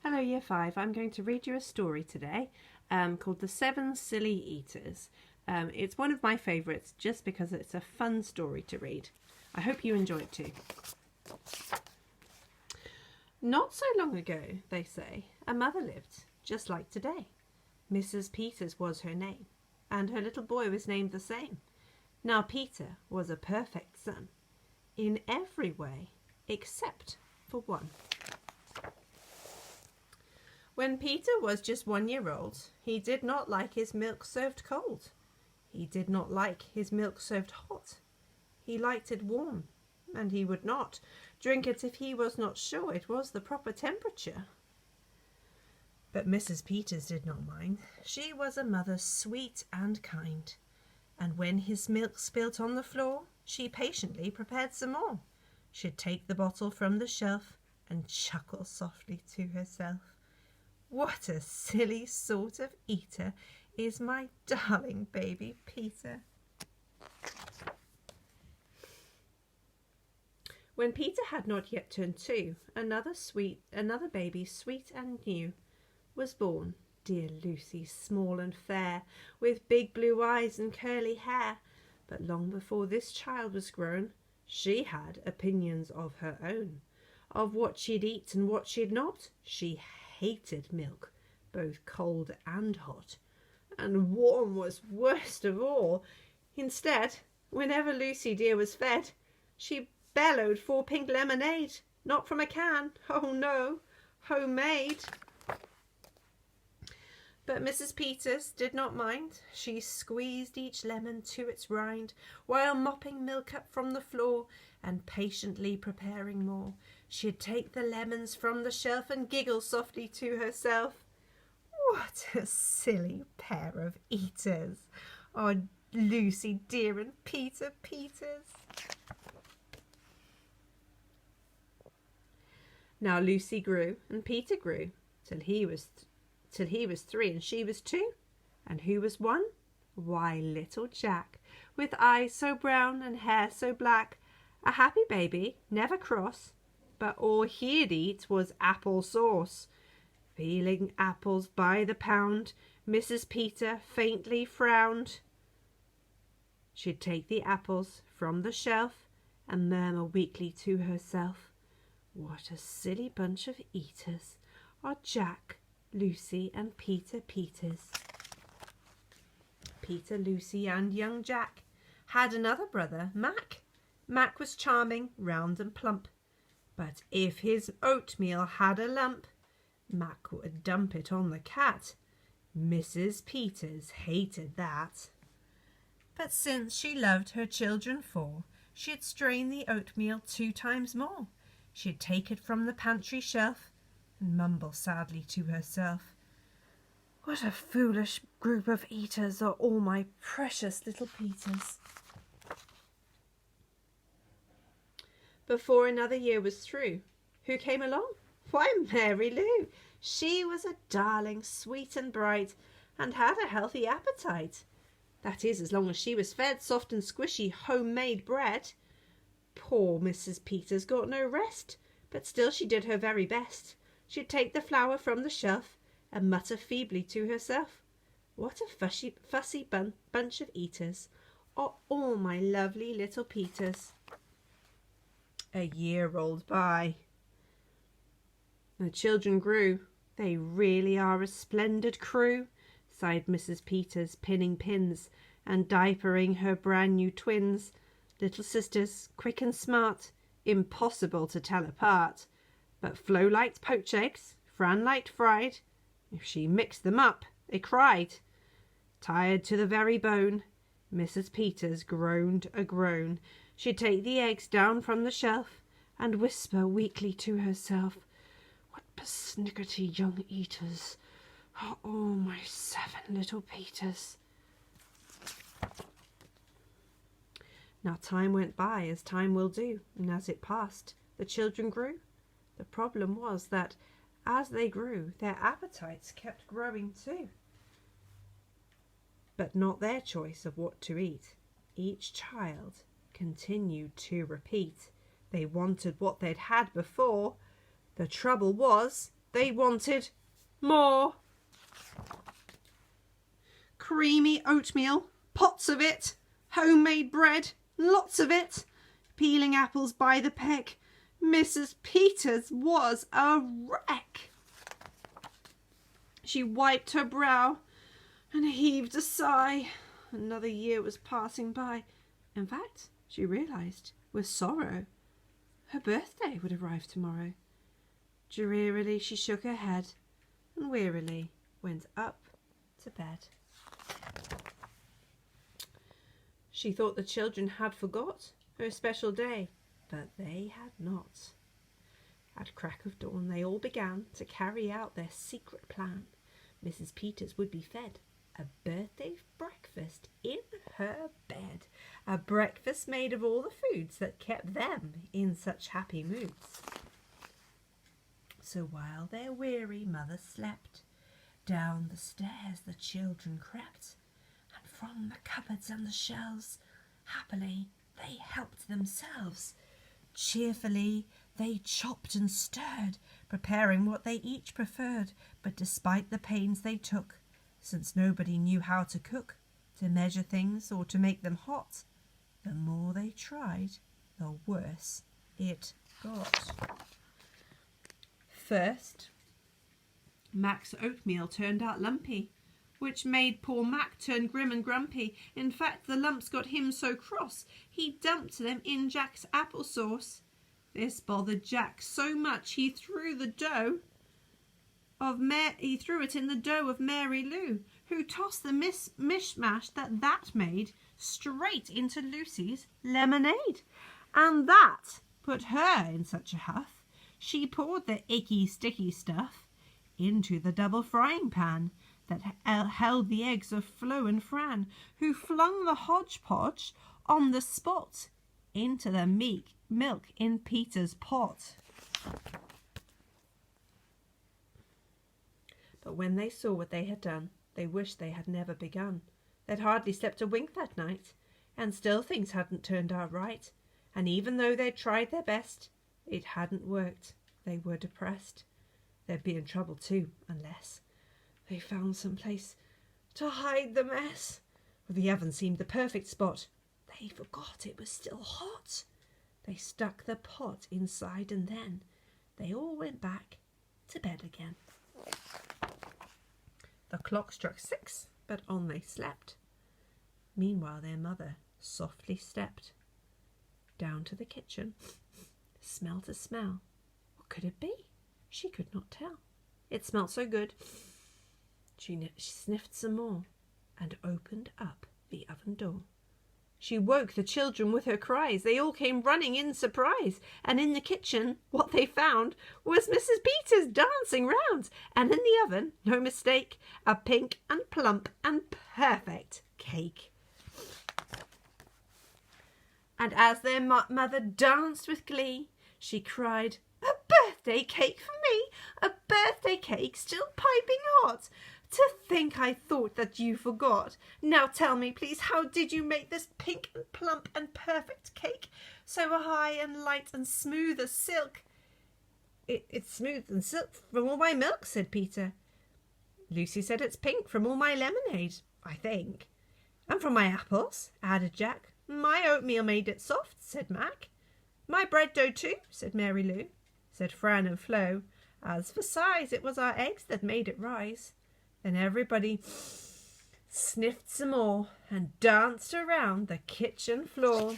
Hello Year 5, I'm going to read you a story today called The 7 Silly Eaters. It's one of my favourites just because it's a fun story to read. I hope you enjoy it too. Not so long ago, they say, a mother lived just like today. Mrs. Peters was her name, and her little boy was named the same. Now Peter was a perfect son in every way except for one. When Peter was just 1 year old, he did not like his milk served cold. He did not like his milk served hot. He liked it warm, and he would not drink it if he was not sure it was the proper temperature. But Mrs. Peters did not mind. She was a mother sweet and kind, and when his milk spilt on the floor, she patiently prepared some more. She'd take the bottle from the shelf and chuckle softly to herself. What a silly sort of eater is my darling baby Peter. When Peter had not yet turned 2, another baby, sweet and new, was born. Dear Lucy, small and fair, with big blue eyes and curly hair. But long before this child was grown, she had opinions of her own, of what she'd eat and what she'd not. She hated milk, both cold and hot, and warm was worst of all. Instead, whenever Lucy dear was fed, she bellowed for pink lemonade, not from a can, oh no, homemade. But Mrs. Peters did not mind. She squeezed each lemon to its rind, while mopping milk up from the floor and patiently preparing more. She'd take the lemons from the shelf and giggle softly to herself. What a silly pair of eaters are Lucy dear and Peter Peters. Now Lucy grew and Peter grew till he was 3 and she was 2. And who was 1? Why, little Jack, with eyes so brown and hair so black, a happy baby, never cross, but all he'd eat was apple sauce. Peeling apples by the pound, Mrs. Peter faintly frowned. She'd take the apples from the shelf and murmur weakly to herself, what a silly bunch of eaters are Jack, Lucy and Peter Peters. Peter, Lucy and young Jack had another brother, Mac. Mac was charming, round and plump, but if his oatmeal had a lump, Mac would dump it on the cat. Mrs. Peters hated that. But since she loved her children 4, she'd strain the oatmeal 2 times more. She'd take it from the pantry shelf and mumble sadly to herself, what a foolish group of eaters are all my precious little Peters. Before another year was through, who came along? Why, Mary Lou. She was a darling, sweet and bright, and had a healthy appetite. That is, as long as she was fed soft and squishy homemade bread. Poor Mrs. Peters got no rest, but still she did her very best. She'd take the flour from the shelf and mutter feebly to herself, what a fussy bunch of eaters are all my lovely little Peters. A year rolled by. The children grew. They really are a splendid crew, sighed Mrs. Peters, pinning pins and diapering her brand new twins. Little sisters, quick and smart, impossible to tell apart. But Flo liked poached eggs, Fran liked fried. If she mixed them up, they cried. Tired to the very bone, Mrs. Peters groaned a groan. She'd take the eggs down from the shelf and whisper weakly to herself, what persnickety young eaters are all my 7 little Peters. Now time went by as time will do, and as it passed, the children grew. The problem was that as they grew, their appetites kept growing too. But not their choice of what to eat. Each child continued to repeat. They wanted what they'd had before. The trouble was, they wanted more. Creamy oatmeal, pots of it, homemade bread, lots of it, peeling apples by the peck. Mrs. Peters was a wreck. She wiped her brow and heaved a sigh. Another year was passing by. In fact, she realised with sorrow her birthday would arrive tomorrow. Drearily she shook her head and wearily went up to bed. She thought the children had forgot her special day, but they had not. At crack of dawn they all began to carry out their secret plan. Mrs. Peters would be fed a birthday breakfast in her bed, a breakfast made of all the foods that kept them in such happy moods. So while their weary mother slept, down the stairs the children crept, and from the cupboards and the shelves happily they helped themselves. Cheerfully they chopped and stirred, preparing what they each preferred, but despite the pains they took, since nobody knew how to cook, to measure things or to make them hot, the more they tried, the worse it got. First, Mac's oatmeal turned out lumpy, which made poor Mac turn grim and grumpy. In fact, the lumps got him so cross, he dumped them in Jack's applesauce. This bothered Jack so much he threw it in the dough of Mary Lou, who tossed the mishmash that made straight into Lucy's lemonade. And that put her in such a huff, she poured the icky sticky stuff into the double frying pan that held the eggs of Flo and Fran, who flung the hodgepodge on the spot into the milk in Peter's pot. But when they saw what they had done, they wished they had never begun. They'd hardly slept a wink that night, and still things hadn't turned out right. And even though they'd tried their best, it hadn't worked. They were depressed. They'd be in trouble too, unless they found some place to hide the mess. The oven seemed the perfect spot. They forgot it was still hot. They stuck the pot inside and then they all went back to bed again. The clock struck 6, but on they slept. Meanwhile their mother softly stepped down to the kitchen, smelt a smell. What could it be? She could not tell. It smelt so good. She sniffed some more and opened up the oven door. She woke the children with her cries. They all came running in surprise, and in the kitchen what they found was Mrs. Peters dancing round, and in the oven, no mistake, a pink and plump and perfect cake. And as their mother danced with glee, she cried, "A birthday cake for me! A birthday cake still piping hot! To think I thought that you forgot. Now tell me, please, how did you make this pink and plump and perfect cake, so high and light and smooth as silk?" It's smooth and silk from all my milk," said Peter. "Lucy said it's pink from all my lemonade, I think." "And from my apples," added Jack. "My oatmeal made it soft," said Mac. "My bread dough too," said Mary Lou. Said Fran and Flo, "As for size, it was our eggs that made it rise." Then everybody sniffed some more and danced around the kitchen floor.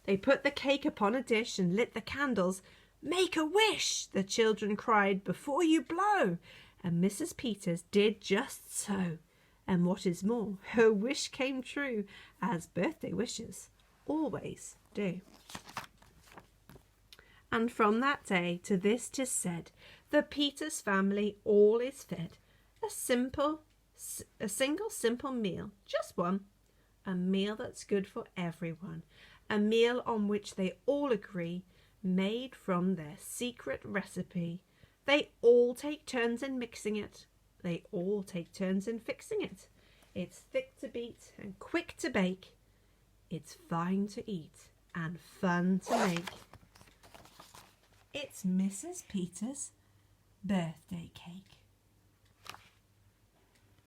They put the cake upon a dish and lit the candles. "Make a wish," the children cried, "before you blow." And Mrs. Peters did just so. And what is more, her wish came true, as birthday wishes always do. And from that day to this 'tis said, the Peters family all is fed a single simple meal, just one, a meal that's good for everyone, a meal on which they all agree, made from their secret recipe. They all take turns in mixing it, they all take turns in fixing it. It's thick to beat and quick to bake, it's fine to eat and fun to make. It's Mrs. Peters' birthday cake.